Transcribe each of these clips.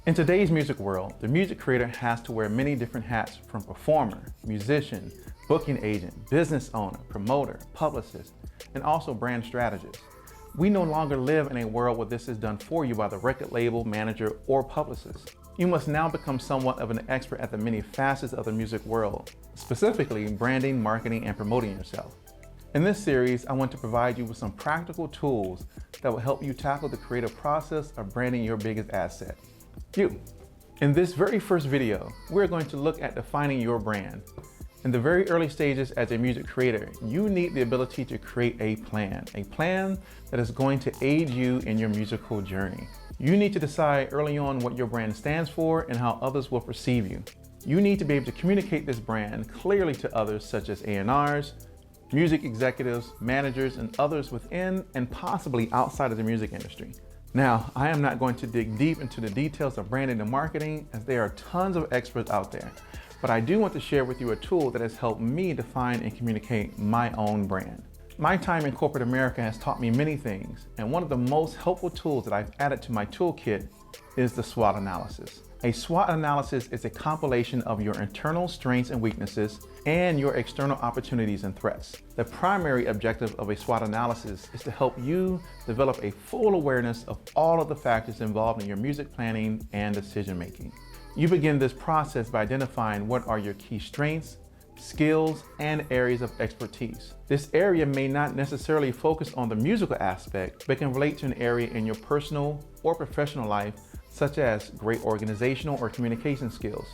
In today's music world, the music creator has to wear many different hats, from performer, musician, booking agent, business owner, promoter, publicist, and also brand strategist. We no longer live in a world where this is done for you by the record label, manager, or publicist. You must now become somewhat of an expert at the many facets of the music world, specifically branding, marketing, and promoting yourself. In this series, I want to provide you with some practical tools that will help you tackle the creative process of branding your biggest asset, you. In this very first video, we're going to look at defining your brand. In the very early stages as a music creator, you need the ability to create a plan that is going to aid you in your musical journey. You need to decide early on what your brand stands for and how others will perceive you. You need to be able to communicate this brand clearly to others, such as A&Rs, music executives, managers, and others within and possibly outside of the music industry. Now, I am not going to dig deep into the details of branding and marketing, as there are tons of experts out there, but I do want to share with you a tool that has helped me define and communicate my own brand. My time in corporate America has taught me many things, and one of the most helpful tools that I've added to my toolkit is the SWOT analysis. A SWOT analysis is a compilation of your internal strengths and weaknesses and your external opportunities and threats. The primary objective of a SWOT analysis is to help you develop a full awareness of all of the factors involved in your music planning and decision making. You begin this process by identifying what are your key strengths, skills, and areas of expertise. This area may not necessarily focus on the musical aspect, but can relate to an area in your personal or professional life, such as great organizational or communication skills.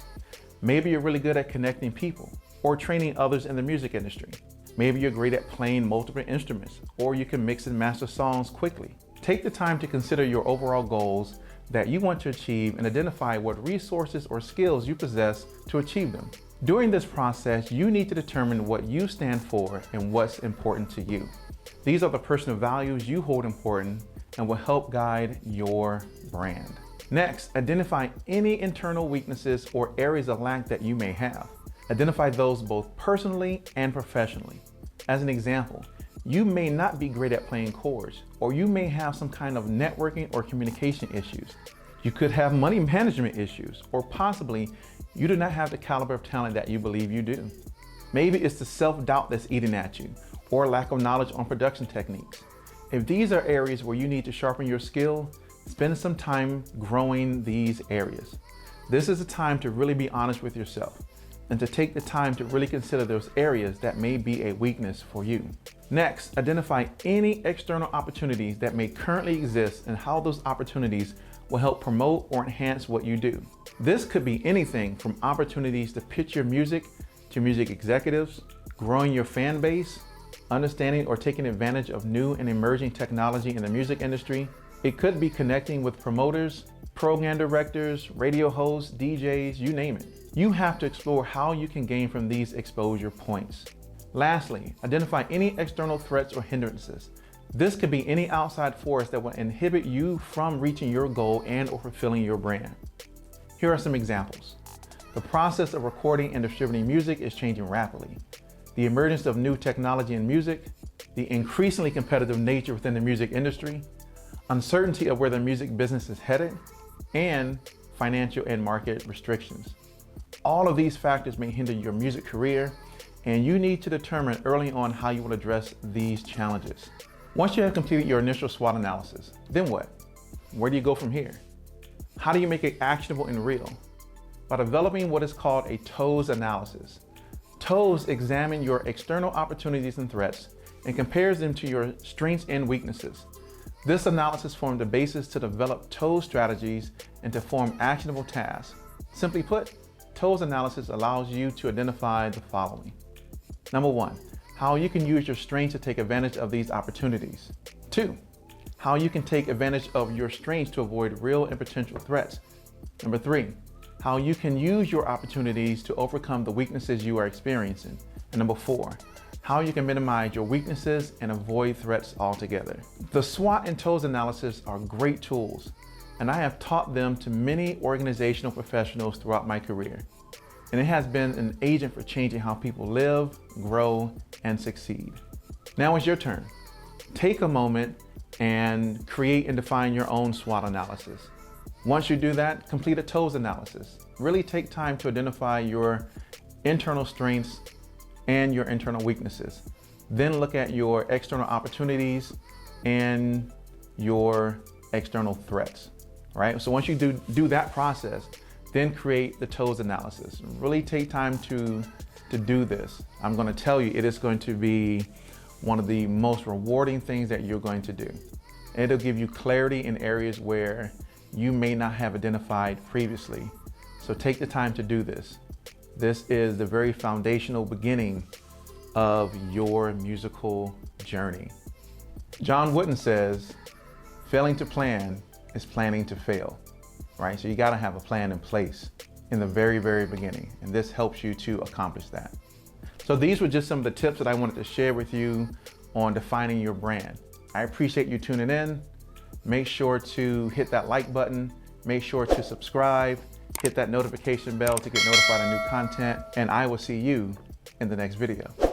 Maybe you're really good at connecting people or training others in the music industry. Maybe you're great at playing multiple instruments, or you can mix and master songs quickly. Take the time to consider your overall goals that you want to achieve and identify what resources or skills you possess to achieve them. During this process, you need to determine what you stand for and what's important to you. These are the personal values you hold important and will help guide your brand. Next, identify any internal weaknesses or areas of lack that you may have. Identify those both personally and professionally. As an example, you may not be great at playing chords, or you may have some kind of networking or communication issues. You could have money management issues, or possibly you do not have the caliber of talent that you believe you do. Maybe it's the self-doubt that's eating at you, or lack of knowledge on production techniques. If these are areas where you need to sharpen your skill, spend some time growing these areas. This is a time to really be honest with yourself and to take the time to really consider those areas that may be a weakness for you. Next, identify any external opportunities that may currently exist and how those opportunities will help promote or enhance what you do. This could be anything from opportunities to pitch your music to music executives, growing your fan base, understanding or taking advantage of new and emerging technology in the music industry. It could be connecting with promoters, program directors, radio hosts, DJs, you name it. You have to explore how you can gain from these exposure points. Lastly, identify any external threats or hindrances. This could be any outside force that will inhibit you from reaching your goal and or fulfilling your brand. Here are some examples. The process of recording and distributing music is changing rapidly. The emergence of new technology in music, the increasingly competitive nature within the music industry, uncertainty of where the music business is headed, and financial and market restrictions. All of these factors may hinder your music career, and you need to determine early on how you will address these challenges. Once you have completed your initial SWOT analysis, then what? Where do you go from here? How do you make it actionable and real? By developing what is called a TOES analysis. TOES examine your external opportunities and threats and compares them to your strengths and weaknesses. This analysis formed the basis to develop TOES strategies and to form actionable tasks. Simply put, TOES analysis allows you to identify the following. Number 1, how you can use your strengths to take advantage of these opportunities. 2, how you can take advantage of your strengths to avoid real and potential threats. Number 3, how you can use your opportunities to overcome the weaknesses you are experiencing. And number 4, how you can minimize your weaknesses and avoid threats altogether. The SWOT and TOES analysis are great tools, and I have taught them to many organizational professionals throughout my career. And it has been an agent for changing how people live, grow, and succeed. Now it's your turn. Take a moment and create and define your own SWOT analysis. Once you do that, complete a TOES analysis. Really take time to identify your internal strengths and your internal weaknesses. Then look at your external opportunities and your external threats, right? So once you do that process, then create the TOES analysis. Really take time to do this. I'm going to tell you, it is going to be one of the most rewarding things that you're going to do. It'll give you clarity in areas where you may not have identified previously. So take the time to do this. This is the very foundational beginning of your musical journey. John Wooden says, failing to plan is planning to fail, right? So you got to have a plan in place in the very, very beginning, and this helps you to accomplish that. So these were just some of the tips that I wanted to share with you on defining your brand. I appreciate you tuning in. Make sure to hit that like button. Make sure to subscribe. Hit that notification bell to get notified of new content. And I will see you in the next video.